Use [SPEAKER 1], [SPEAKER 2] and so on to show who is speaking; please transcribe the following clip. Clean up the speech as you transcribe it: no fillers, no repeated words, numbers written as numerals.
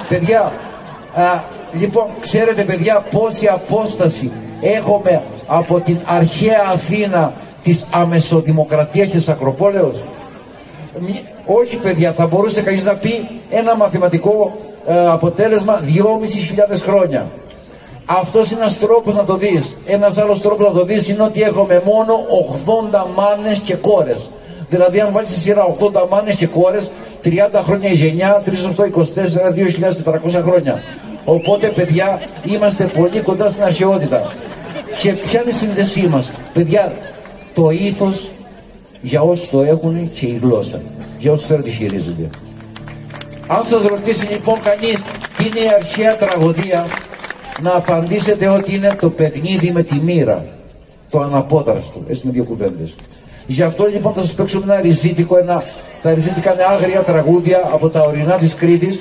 [SPEAKER 1] Παιδιά, λοιπόν, ξέρετε παιδιά πόση απόσταση έχουμε από την αρχαία Αθήνα της αμεσοδημοκρατίας και της Ακροπόλεως? Όχι παιδιά, θα μπορούσε κανείς να πει ένα μαθηματικό αποτέλεσμα 2.500 χρόνια. Αυτός είναι ένας τρόπος να το δεις. Ένας άλλος τρόπος να το δεις είναι ότι έχουμε μόνο 80 μάνες και κόρες. Δηλαδή αν βάλεις στη σειρά 80 μάνες και κόρες, 30 χρόνια η γενιά, 3, 8, 24, 2.400 χρόνια. Οπότε παιδιά είμαστε πολύ κοντά στην αρχαιότητα. Και ποια είναι η σύνδεσή μας? Παιδιά, το ήθος για όσους το έχουν και η γλώσσα. Για όσους θέλουν τη χειρίζονται. Αν σας ρωτήσει λοιπόν κανείς τι είναι η αρχαία τραγωδία, να απαντήσετε ότι είναι το παιχνίδι με τη μοίρα. Το αναπόδραστο. Έτσι είναι δύο κουβέντες. Γι' αυτό λοιπόν θα σας παίξουμε ένα ριζίτικο, τα ριζίτικα είναι άγρια τραγούδια από τα ορεινά της Κρήτης.